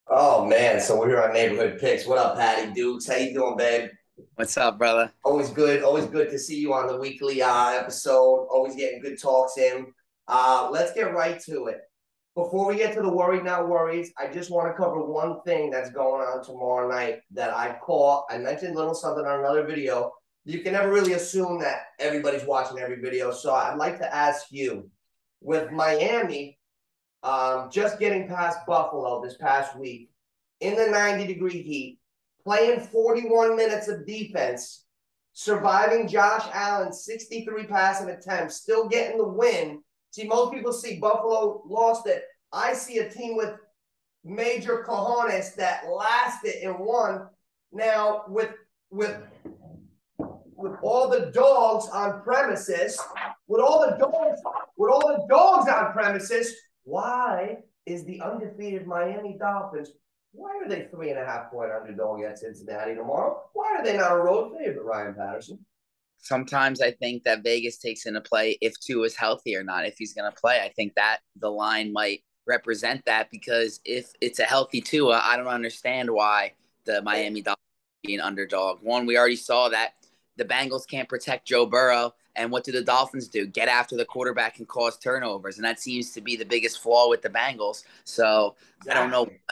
Oh man, so we're here on Neighborhood Picks. What up, Patty Dukes? How you doing, babe? What's up, brother? Always good to see you on the weekly episode. Always getting good talks in. Let's get right to it. Before we get to the worried not worries, I just want to cover one thing that's going on tomorrow night that I caught. I mentioned a little something on another video. You can never really assume that everybody's watching every video, so I'd like to ask you, with Miami just getting past Buffalo this past week in the 90-degree heat, playing 41 minutes of defense, surviving Josh Allen's 63 passing attempts, still getting the win. See, most people see Buffalo lost it. I see a team with major cojones that lasted and won. Now, with all the dogs on premises, with all the dogs on premises, why is the undefeated Miami Dolphins? Why are they 3.5 point underdog at Cincinnati tomorrow? Why are they not a road favorite, Ryan Patterson? Sometimes I think that Vegas takes into play if Tua is healthy or not. If he's going to play, I think that the line might represent that because if it's a healthy Tua, I don't understand why the Miami Dolphins being underdog. One, we already saw that the Bengals can't protect Joe Burrow, and what do the Dolphins do? Get after the quarterback and cause turnovers, and that seems to be the biggest flaw with the Bengals. So I don't know. Exactly.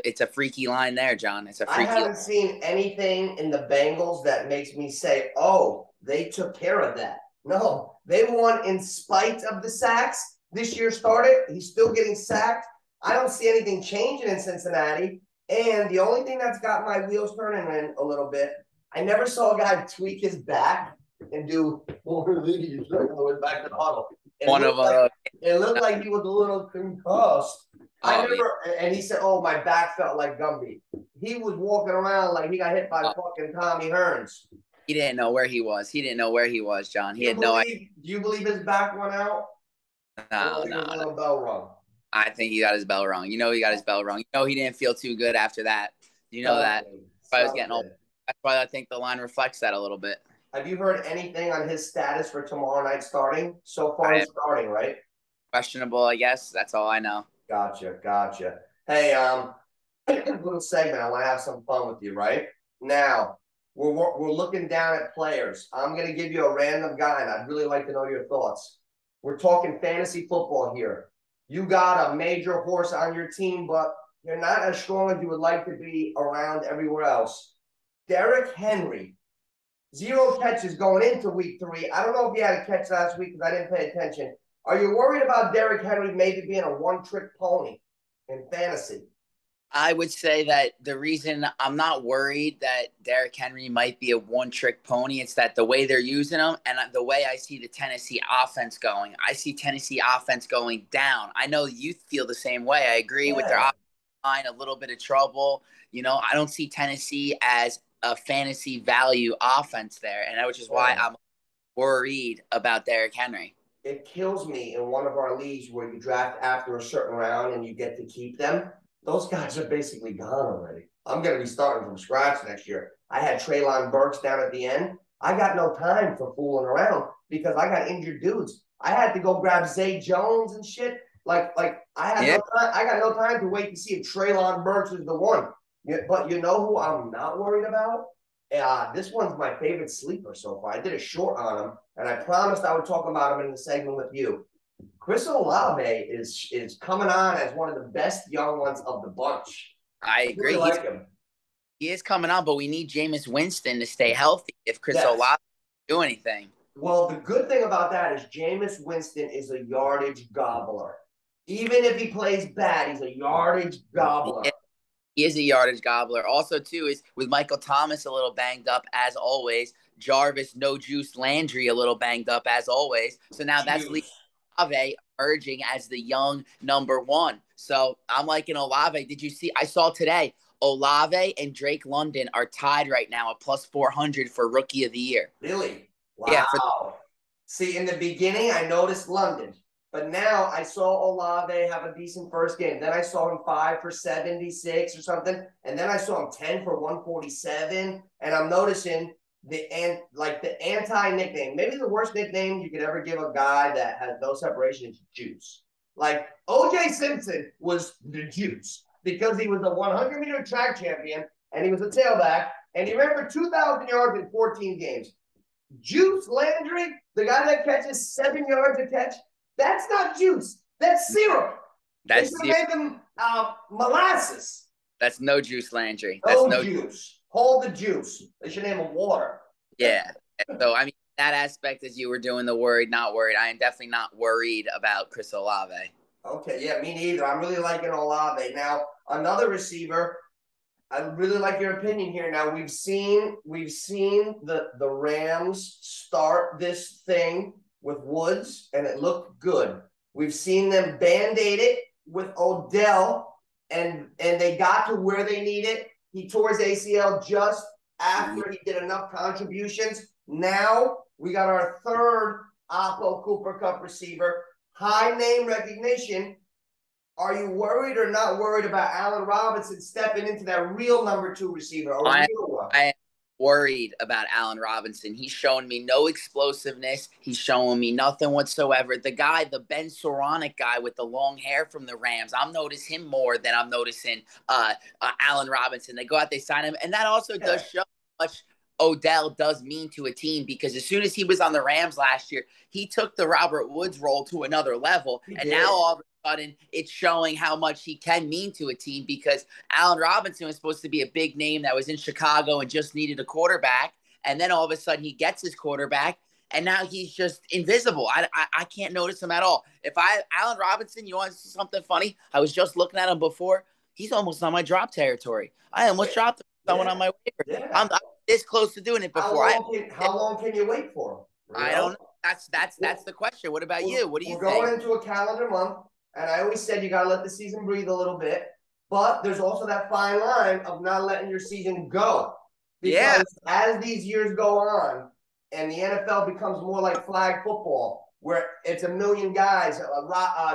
It's a freaky line there, John. It's a I freaky line. haven't seen anything in the Bengals that makes me say, oh, they took care of that. No, they won in spite of the sacks. This year started. He's still getting sacked. I don't see anything changing in Cincinnati. And the only thing that's got my wheels turning in a little bit, I never saw a guy tweak his back and do more league back to the huddle. One of It looked like he was a little concussed. I oh, never, and he said, "Oh, my back felt like Gumby." He was walking around like he got hit by oh, fucking Tommy Hearns. he didn't know where he was. He didn't know where he was, John. He had no idea. Do you believe his back went out, or No, he no, was a no. little bell rung? I think he got his bell wrong. He got his bell wrong. He didn't feel too good after that. You know that. I was getting old. Something. That's why I think the line reflects that a little bit. Have you heard anything on his status for tomorrow night starting? So far, I he's starting, right? questionable, I guess. That's all I know. Gotcha. Hey, little segment. I want to have some fun with you, right? Now, we're looking down at players. I'm going to give you a random guy, and I'd really like to know your thoughts. We're talking fantasy football here. You got a major horse on your team, but you're not as strong as you would like to be around everywhere else. Derrick Henry, zero catches going into week 3. I don't know if he had a catch last week because I didn't pay attention. Are you worried about Derrick Henry maybe being a one-trick pony in fantasy? I would say that the reason I'm not worried that Derrick Henry might be a one trick pony, it's that the way they're using him and the way I see the Tennessee offense going. I see Tennessee offense going down. I know you feel the same way. I agree with their Yeah. offensive line, a little bit of trouble. I don't see Tennessee as a fantasy value offense there, and which is why Yeah. I'm worried about Derrick Henry. It kills me in one of our leagues where you draft after a certain round and you get to keep them. Those guys are basically gone already. I'm going to be starting from scratch next year. I had Traylon Burks down at the end. I got no time for fooling around because I got injured dudes. I had to go grab Zay Jones and shit. Like I had Yeah. no time. I got no time to wait to see if Traylon Burks is the one. Yeah, but you know who I'm not worried about? This one's my favorite sleeper so far. I did a short on him, and I promised I would talk about him in the segment with you. Chris Olave is coming on as one of the best young ones of the bunch. I I really agree. like him. He is coming on, but we need Jameis Winston to stay healthy if Chris Yes. Olave do anything. Well, the good thing about that is Jameis Winston is a yardage gobbler. Even if he plays bad, he's a yardage gobbler. Yeah, he is a yardage gobbler. Also, too, is with Michael Thomas a little banged up as always. Jarvis, no juice, Landry a little banged up as always. So now that's Juice. Olave emerging as the young number one. So I'm liking Olave. Did you see? I saw today Olave and Drake London are tied right now at plus 400 for Rookie of the Year. Really? Yeah, for Wow. See, in the beginning, I noticed London, but now I saw Olave have a decent first game. Then I saw him 5 for 76 or something, and then I saw him 10 for 147. And I'm noticing the anti nickname, maybe the worst nickname you could ever give a guy that has no separation is Juice. Like OJ Simpson was the Juice because he was a 100-meter track champion and he was a tailback. And he ran for 2,000 yards in 14 games. Juice Landry, the guy that catches 7 yards a catch, that's not juice. That's syrup. They should have made them molasses. That's no Juice Landry. That's no juice. Hold the juice. They should name him water. Yeah. So, I mean, that aspect, as you were doing the worried, not worried, I am definitely not worried about Chris Olave. Okay, yeah, me neither. I'm really liking Olave. Now, another receiver, I really like your opinion here. Now, we've seen the Rams start this thing with Woods, and it looked good. We've seen them Band-Aid it with Odell, and they got to where they need it. He tore his ACL just after he did enough contributions. Now we got our third Oppo Cooper Cup receiver, high name recognition. Are you worried or not worried about Allen Robinson stepping into that real number 2 receiver? I am worried about Allen Robinson. He's showing me no explosiveness. He's showing me nothing whatsoever. The guy, the Ben Soronic guy with the long hair from the Rams, I'm noticing him more than I'm noticing Allen Robinson. They go out, they sign him, and that also does show how much Odell does mean to a team, because as soon as he was on the Rams last year, he took the Robert Woods role to another level, and now all of a sudden it's showing how much he can mean to a team, because Allen Robinson was supposed to be a big name that was in Chicago and just needed a quarterback, and then all of a sudden he gets his quarterback, and now he's just invisible. I can't notice him at all. Allen Robinson, you want to see something funny? I was just looking at him before. He's almost on my drop territory. I almost dropped someone on my waiver. Yeah. I'm this close to doing it before. How long can you wait for him? I don't know. That's the question. What about you? What do you think? We're going into a calendar month, and I always said you got to let the season breathe a little bit. But there's also that fine line of not letting your season go. Because as these years go on, and the NFL becomes more like flag football, where it's a million guys,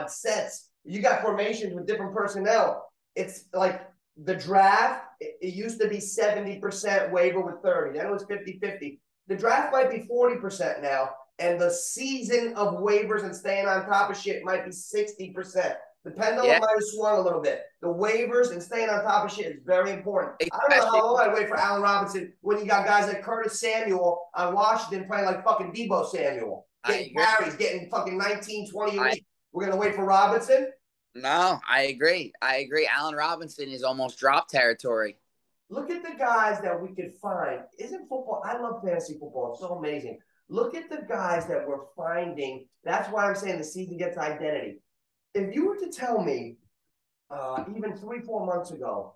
sets, you got formations with different personnel. It's like the draft, it used to be 70% waiver with 30. Then it was 50-50. The draft might be 40% now, and the season of waivers and staying on top of shit might be 60%. The pendulum might have swung a little bit. The waivers and staying on top of shit is very important. I don't know how long I'd wait for Allen Robinson when you got guys like Curtis Samuel on Washington playing like fucking Debo Samuel. Getting carries, getting fucking 19, 20 a week. We're going to wait for Robinson? No, I agree. Allen Robinson is almost drop territory. Look at the guys that we could find. Isn't football? I love fantasy football. It's so amazing. Look at the guys that we're finding. That's why I'm saying the season gets identity. If you were to tell me even 3-4 months ago,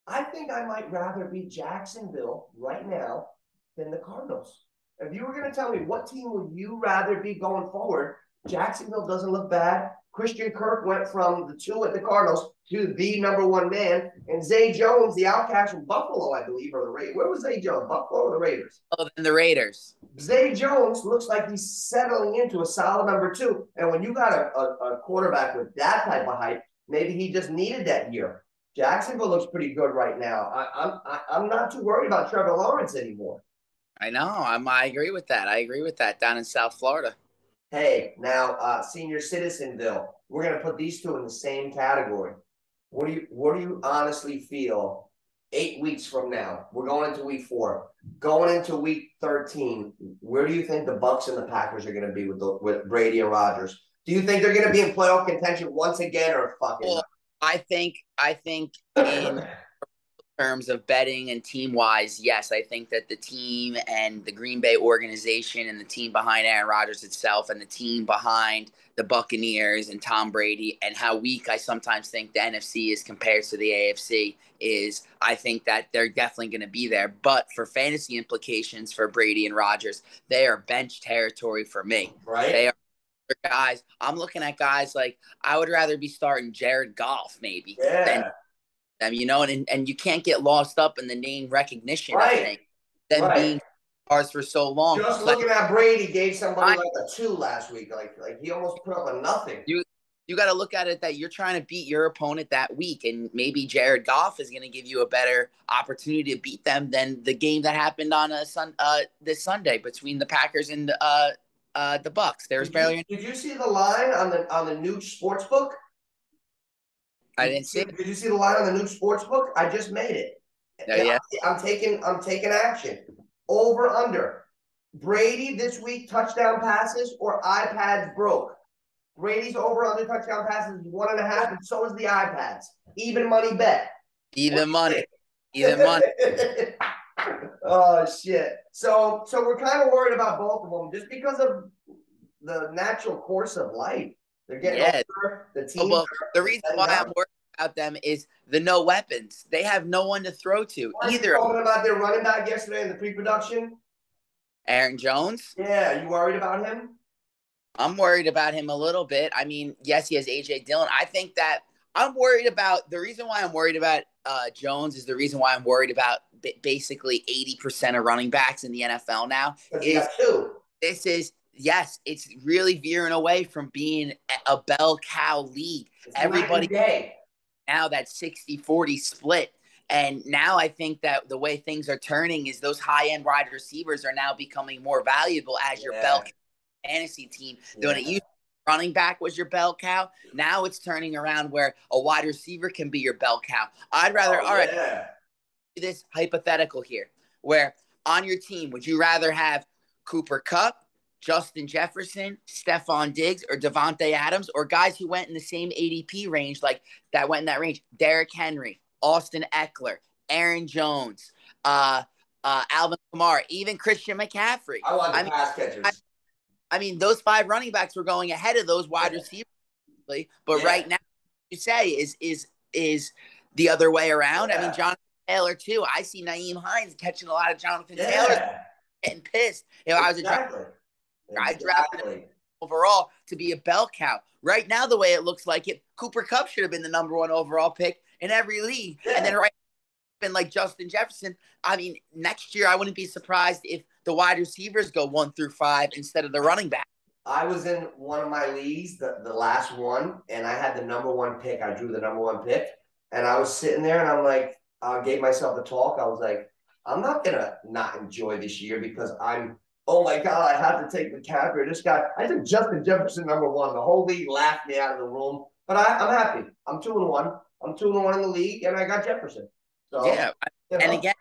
I think I might rather be Jacksonville right now than the Cardinals. If you were going to tell me what team would you rather be going forward, Jacksonville doesn't look bad. Christian Kirk went from the 2 at the Cardinals to the number 1 man. And Zay Jones, the outcast from Buffalo, I believe, or the Raiders. Where was Zay Jones? Buffalo or the Raiders? Oh, then the Raiders. Zay Jones looks like he's settling into a solid number 2. And when you got a quarterback with that type of hype, maybe he just needed that year. Jacksonville looks pretty good right now. I'm not too worried about Trevor Lawrence anymore. I know. I agree with that. Down in South Florida. Hey, now senior citizenville, we're gonna put these two in the same category. What do you honestly feel 8 weeks from now? We're going into week 4, going into week 13. Where do you think the Bucs and the Packers are gonna be with Brady and Rodgers? Do you think they're gonna be in playoff contention once again, or fucking? Well, I think in terms of betting and team-wise, yes, I think that the team and the Green Bay organization and the team behind Aaron Rodgers itself and the team behind the Buccaneers and Tom Brady and how weak I sometimes think the NFC is compared to the AFC is, I think that they're definitely going to be there. But for fantasy implications for Brady and Rodgers, they are bench territory for me. Right. They are guys. I'm looking at guys like I would rather be starting Jared Goff maybe than them, and you can't get lost up in the name recognition of things. Them being stars for so long. Just looking at Brady gave somebody like a 2 last week. Like he almost put up a nothing. You got to look at it that you're trying to beat your opponent that week, and maybe Jared Goff is going to give you a better opportunity to beat them than the game that happened on this Sunday between the Packers and the Bucs. There's barely. Did you see the line on the Nooch Sportsbook? I didn't see it. Did you see the line on the Nooch Sportsbook? I just made it. No, yeah. I'm taking action. Over under. Brady this week touchdown passes or iPads broke. Brady's over under touchdown passes is 1.5, and so is the iPads. Even money bet. Even money. Even money. Oh shit. So we're kind of worried about both of them just because of the natural course of life. They're getting older. The teams well, the are reason setting why I'm down. worried about them is the no weapons. They have no one to throw to. Weren't you Either talking about their running back yesterday in the pre-production? Aaron Jones. Yeah, you worried about him? I'm worried about him a little bit. I mean, yes, he has AJ Dillon. I think that I'm worried about the reason why I'm worried about Jones is the reason why I'm worried about basically 80% of running backs in the NFL now. Because you Is got two. this is yes, it's really veering away from being a bell cow league. It's Everybody day. now that 60-40 split. And now I think that the way things are turning is those high-end wide receivers are now becoming more valuable as your bell cow fantasy team than when it used to be running back was your bell cow. Now it's turning around where a wide receiver can be your bell cow. I'd rather, all right, this hypothetical here, where on your team, would you rather have Cooper Kupp, Justin Jefferson, Stephon Diggs, or Devontae Adams, or guys who went in the same ADP range, like that went in that range? Derrick Henry, Austin Eckler, Aaron Jones, Alvin Kamara, even Christian McCaffrey. I want the pass catchers. I mean, those 5 running backs were going ahead of those wide receivers, but right now, you say is the other way around. I mean, Jonathan Taylor too. I see Naeem Hines catching a lot of Jonathan Taylor, getting pissed. If I was a draft, I drafted him overall to be a bell cow. Right now, the way it looks like it, Cooper Kupp should have been the #1 overall pick in every league, and then been like Justin Jefferson. I mean, next year I wouldn't be surprised if the wide receivers go 1 through 5 instead of the running back. I was in one of my leagues, the last one, and I had the #1 pick. I drew the #1 pick, and I was sitting there, and I'm like, I gave myself a talk. I was like, I'm not gonna not enjoy this year because oh my god, I had to take McCaffrey. This guy, I took Justin Jefferson #1. The whole league laughed me out of the room, but I'm happy. I'm 2-1. I'm 2-1 in the league, and I got Jefferson. So, and again,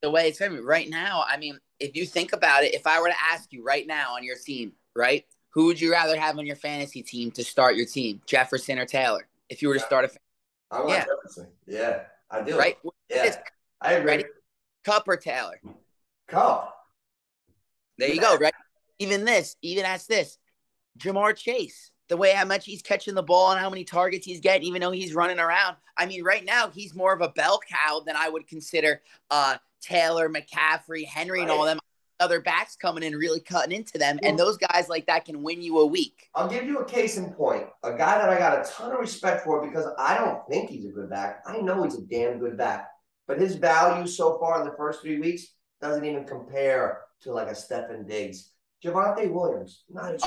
the way it's going right now, I mean, if you think about it, if I were to ask you right now on your team, right, who would you rather have on your fantasy team to start your team, Jefferson or Taylor? If you were to start I want Jefferson. Yeah, I do. Right? I agree. Ready? Kupp or Taylor? Kupp. There you go, right? Even ask this, Jamar Chase, the way how much he's catching the ball and how many targets he's getting, even though he's running around. I mean, right now, he's more of a bell cow than I would consider Taylor, McCaffrey, Henry, and all them other backs coming in, really cutting into them. And those guys like that can win you a week. I'll give you a case in point. A guy that I got a ton of respect for because I don't think he's a good back. I know he's a damn good back. But his value so far in the first 3 weeks doesn't even compare to like a Stephon Diggs. Javonte Williams, nice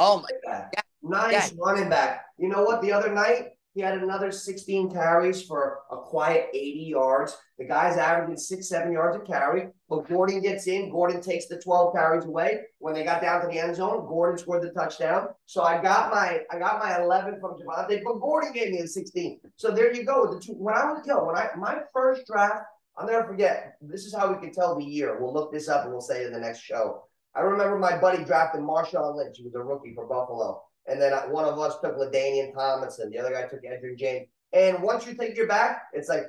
back. Nice running back. You know what? The other night, he had another 16 carries for a quiet 80 yards. The guy's averaging 6-7 yards a carry. But Gordon gets in. Gordon takes the 12 carries away. When they got down to the end zone, Gordon scored the touchdown. So I got my 11 from Javonte, but Gordon gave me the 16. So there you go. My first draft, I'll never forget. This is how we can tell the year. We'll look this up and we'll say it in the next show. I remember my buddy drafted Marshawn Lynch. He was a rookie for Buffalo. And then one of us took LaDainian Tomlinson. The other guy took Edgerrin James. And once you take your back, it's like,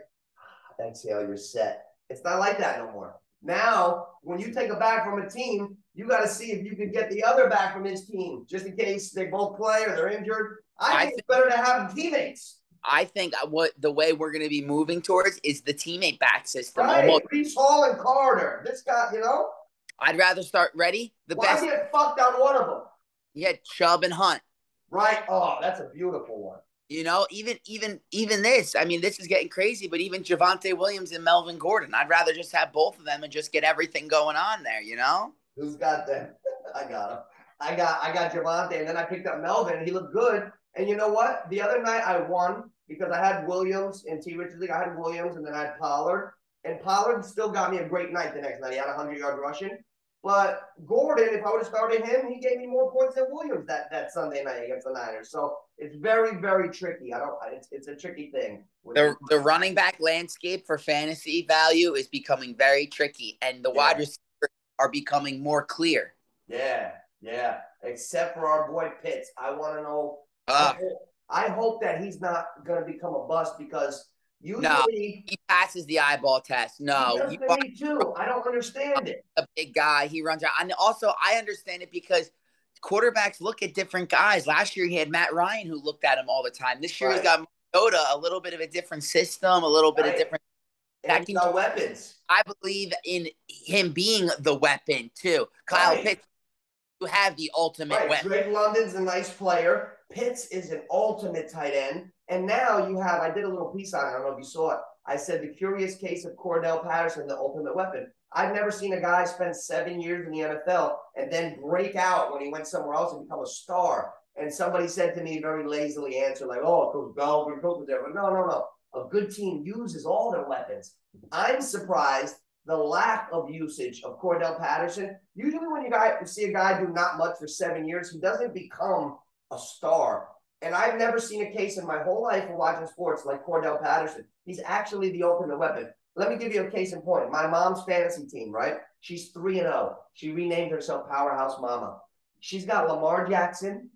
exhale, you're set. It's not like that no more. Now, when you take a back from a team, you got to see if you can get the other back from his team, just in case they both play or they're injured. I think it's better to have teammates. I think the way we're going to be moving towards is the teammate back system. Right, Breece Hall and Carter. This guy, I'd rather start ready. Why get fucked on one of them? Yeah, Chubb and Hunt. Right. Oh, that's a beautiful one. Even this. I mean, this is getting crazy, but even Javonte Williams and Melvin Gordon. I'd rather just have both of them and just get everything going on there, Who's got them? I got him. I got Javonte, and then I picked up Melvin, and he looked good. And you know what? The other night I won because I had Williams in T. Richards League. I had Williams, and then I had Pollard. And Pollard still got me a great night the next night. He had 100-yard rushing. But Gordon, if I would have started him, he gave me more points than Williams that Sunday night against the Niners. So It's very, very tricky. I don't. It's a tricky thing. The running back landscape for fantasy value is becoming very tricky, and the wide receivers are becoming more clear. Yeah, yeah. Except for our boy Pitts, I want to know. I hope that he's not going to become a bust because no, usually he passes the eyeball test. No, he does to me too. I don't understand it. A big guy, he runs out, and also I understand it because quarterbacks look at different guys. Last year he had Matt Ryan who looked at him all the time. This year he's got Mariota, a little bit of a different system, a little bit of different. And he's got weapons. I believe in him being the weapon too. Kyle Pitts, you have the ultimate weapon. Drake London's a nice player. Pitts is an ultimate tight end. And now you have, I did a little piece on it. I don't know if you saw it. I said the curious case of Cordell Patterson, the ultimate weapon. I've never seen a guy spend 7 years in the NFL and then break out when he went somewhere else and become a star. And somebody said to me, very lazily answer, like, oh, Coach Bell, Coach was there. But no. A good team uses all their weapons. I'm surprised the lack of usage of Cordell Patterson. Usually when you see a guy do not much for 7 years, he doesn't become a star. And I've never seen a case in my whole life of watching sports like Cordell Patterson. He's actually the ultimate weapon. Let me give you a case in point. My mom's fantasy team, right? She's 3-0. She renamed herself Powerhouse Mama. She's got Lamar Jackson,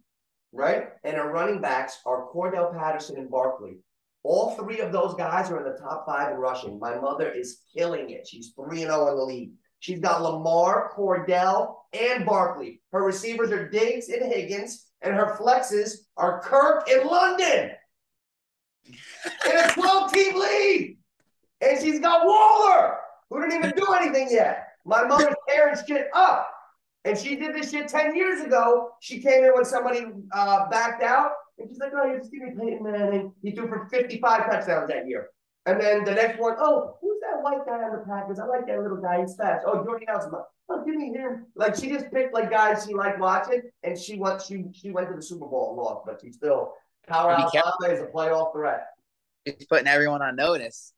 right? And her running backs are Cordell Patterson and Barkley. All three of those guys are in the top 5 in rushing. My mother is killing it. She's 3-0 in the league. She's got Lamar, Cordell, and Barkley. Her receivers are Diggs and Higgins, and her flexes are Kirk and London in a 12-team league. And she's got Waller, who didn't even do anything yet. My mother's tearing shit up. And she did this shit 10 years ago. She came in when somebody backed out. And she's like, oh, you just give me Peyton Manning. He threw for 55 touchdowns that year. And then the next one, oh, who's that white guy on the Packers? I like that little guy. He's fast. Oh, Jordy Nelson. Oh, give me him. Like, she just picked, like, guys she liked watching. And she went to the Super Bowl and lost. But she's still powerhouse. Is a playoff threat. She's putting everyone on notice.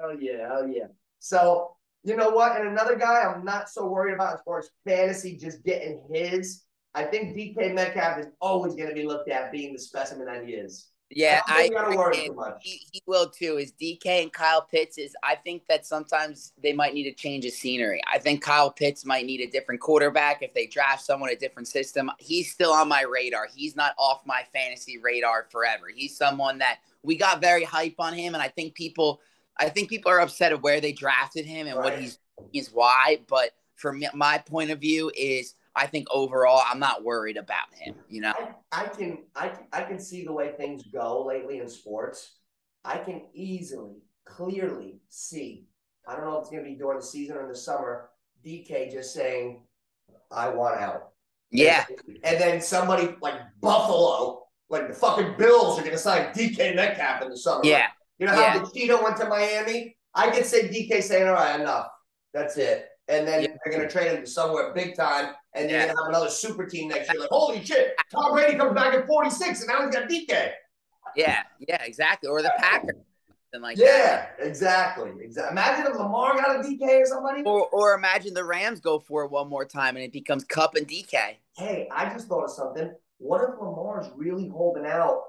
Oh, yeah. So, you know what? And another guy I'm not so worried about as far as fantasy just getting his. I think DK Metcalf is always going to be looked at being the specimen that he is. Yeah, I don't gotta worry too much. He will too. Is DK and Kyle Pitts is. I think that sometimes they might need a change of scenery. I think Kyle Pitts might need a different quarterback if they draft someone a different system. He's still on my radar. He's not off my fantasy radar forever. He's someone that we got very hype on him, and I think people are upset at where they drafted him and what he's why. But from my point of view is. I think overall, I'm not worried about him. You know, I can see the way things go lately in sports. I can clearly see. I don't know if it's going to be during the season or in the summer. DK just saying, "I want out." Yeah, and then somebody like Buffalo, like the fucking Bills, are going to sign DK Metcalf in the summer. Yeah, right? You know how the Cheeto went to Miami? I could say DK saying, "All right, enough. That's it." And then they're going to trade him to somewhere big time, and you're going to have another super team next year. Like, holy shit, Tom Brady comes back at 46, and now he's got DK. Yeah, exactly. Or the Packers. Like that. Exactly. Imagine if Lamar got a DK or somebody. Or imagine the Rams go for it one more time, and it becomes Cup and DK. Hey, I just thought of something. What if Lamar's really holding out,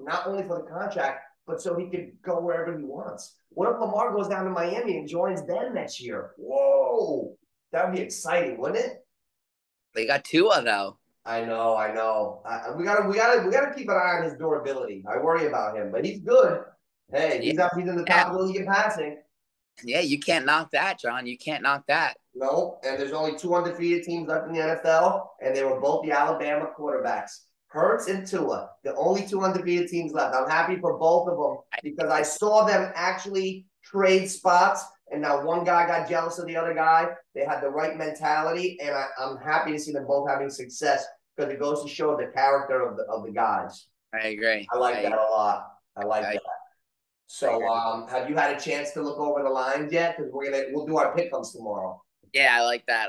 not only for the contract, but so he could go wherever he wants? What if Lamar goes down to Miami and joins them next year? Whoa, that would be exciting, wouldn't it? They got Tua though. I know. We gotta keep an eye on his durability. I worry about him, but he's good. Hey, he's in the top of the league in passing. Yeah, you can't knock that, John. You can't knock that. No, and there's only 2 undefeated teams left in the NFL, and they were both the Alabama quarterbacks. Hurts and Tua, the only 2 undefeated teams left. I'm happy for both of them because I saw them actually trade spots, and now one guy got jealous of the other guy. They had the right mentality, and I'm happy to see them both having success because it goes to show the character of the guys. I agree. I like that a lot. I like that. So, have you had a chance to look over the lines yet? Because we'll do our pick-ups tomorrow. Yeah, I like that.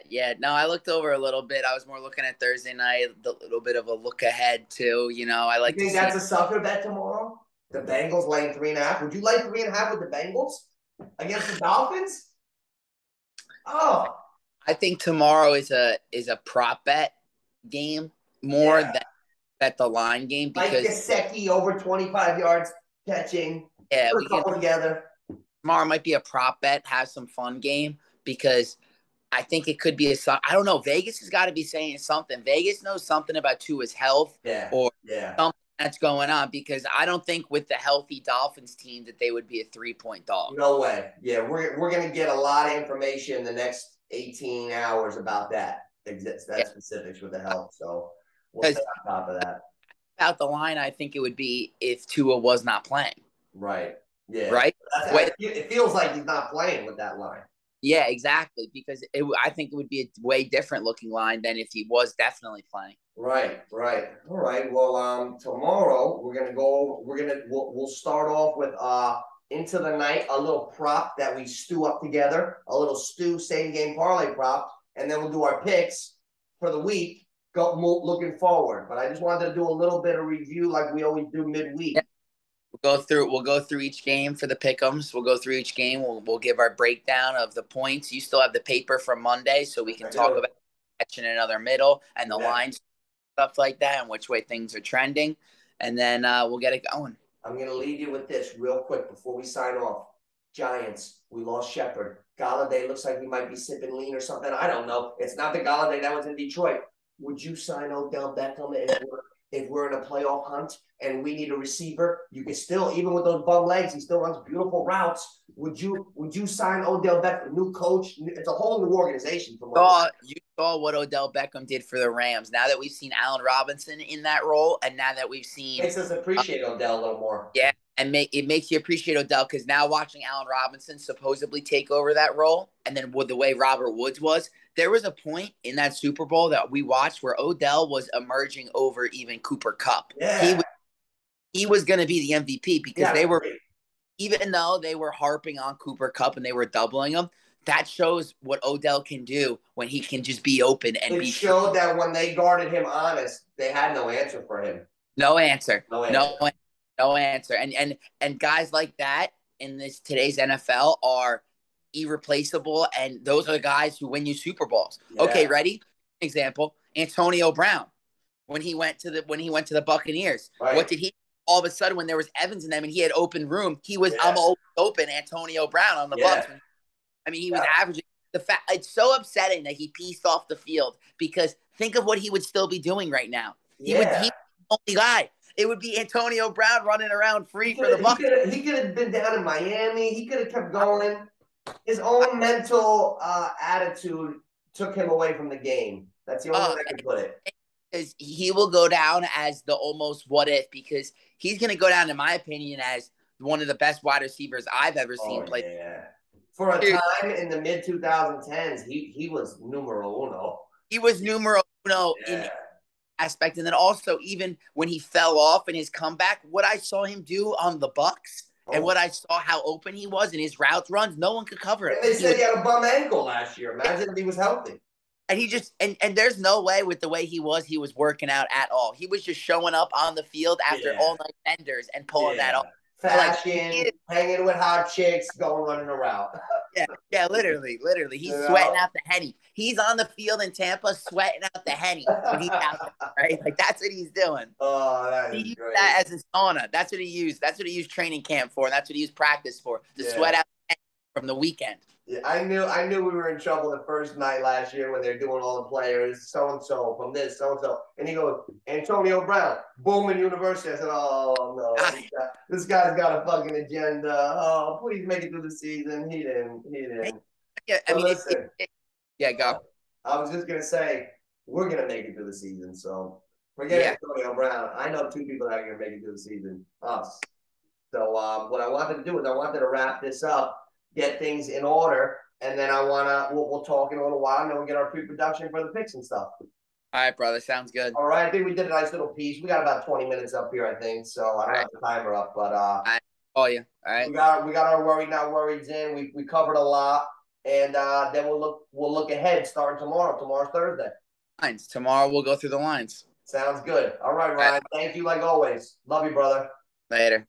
Yeah, no, I looked over a little bit. I was more looking at Thursday night, a little bit of a look ahead too. You know, I like. You think that's a sucker bet tomorrow? The Bengals laying 3.5. Would you lay 3.5 with the Bengals against the Dolphins? Oh, I think tomorrow is a prop bet game more than bet the line game Mike because Gesicki over 25 yards catching. yeah, Put we a can couple together. tomorrow might be a prop bet, have some fun game because I think it could be I don't know. Vegas has got to be saying something. Vegas knows something about Tua's health Yeah, or yeah. something that's going on because I don't think with the healthy Dolphins team that they would be a 3-point dog. No way. Yeah, we're gonna get a lot of information in the next 18 hours about that. That specifics with the health. So we'll stay on top of that. About the line, I think it would be if Tua was not playing. Right. Yeah. Right? It feels like he's not playing with that line. Yeah, exactly. Because I think it would be a way different looking line than if he was definitely playing. Right, right. All right. Well, tomorrow we'll start off with into the night a little prop that we stew up together, a little same game parlay prop, and then we'll do our picks for the week. Looking forward, but I just wanted to do a little bit of review like we always do midweek. Yeah. We'll go through each game for the pick'ems. We'll go through each game. We'll give our breakdown of the points. You still have the paper from Monday, so we can talk about catching another middle and the lines, stuff like that, and which way things are trending. And then we'll get it going. I'm gonna leave you with this real quick before we sign off. Giants, we lost Shepard. Galladay looks like he might be sipping lean or something. I don't know. It's not the Galladay that was in Detroit. Would you sign Odell Beckham if we're in a playoff hunt and we need a receiver? You can still, even with those bum legs, he still runs beautiful routes. Would you sign Odell Beckham? New coach. It's a whole new organization. You saw what Odell Beckham did for the Rams. Now that we've seen Allen Robinson in that role, and now that we've seen makes us appreciate Odell a little more. Yeah, and it makes you appreciate Odell because now watching Allen Robinson supposedly take over that role, and then with the way Robert Woods was, there was a point in that Super Bowl that we watched where Odell was emerging over even Cooper Kupp. Yeah. He was going to be the MVP because they were, great. Even though they were harping on Cooper Kupp and they were doubling him, that shows what Odell can do when he can just be open and be showed free. That when they guarded him honest, they had no answer for him. No answer. No answer. And guys like that in today's NFL are irreplaceable, and those are the guys who win you Super Bowls. Yeah. Okay, ready? Example: Antonio Brown when he went to the Buccaneers. Right. What did he? All of a sudden, when there was Evans in them and he had open room, he was open Antonio Brown on the Bucs. I mean, he was averaging. It's so upsetting that he pieced off the field because think of what he would still be doing right now. He would be the only guy. It would be Antonio Brown running around free for the Bucs. He could have been down in Miami. He could have kept going. His own mental attitude took him away from the game. That's the only way I can put it. Because he will go down as the almost what if, because he's going to go down, in my opinion, as one of the best wide receivers I've ever seen play. Yeah. For a time in the mid 2010s, he was numero uno. He was numero uno in aspect, and then also even when he fell off in his comeback, what I saw him do on the Bucs and what I saw how open he was in his routes runs, no one could cover him. And they said he had a bum ankle last year. Imagine if he was healthy. And he just and there's no way with the way he was working out at all. He was just showing up on the field after all night benders and pulling that off. Fashion, hanging with hot chicks, running around. Literally. He's sweating out the Henny. He's on the field in Tampa sweating out the Henny when he's out there, right? Like, that's what he's doing. Oh, that is great. That as a sauna. That's what he used. That's what he used training camp for, and that's what he used practice for, to sweat out the Henny from the weekend. Yeah, I knew we were in trouble the first night last year when they're doing all the players, so-and-so from this, so-and-so. And he goes, Antonio Brown, Bowman University. I said, oh, no, this guy's got a fucking agenda. Oh, please make it through the season. He didn't. Yeah, I mean, listen. Go. I was just going to say, we're going to make it through the season, so forget Antonio Brown. I know two people that are going to make it through the season, us. So what I wanted to do is I wanted to wrap this up, get things in order, and then we'll talk in a little while, and then we'll get our pre-production for the picks and stuff. All right, brother. Sounds good. All right. I think we did a nice little piece. We got about 20 minutes up here, I think, so I don't have the timer up, but I call you. All right. We got our worried not worrieds in. We covered a lot, and then we'll look ahead starting tomorrow. Tomorrow's Thursday. Lines. Tomorrow we'll go through the lines. Sounds good. All right, Ryan. Thank you like always. Love you, brother. Later.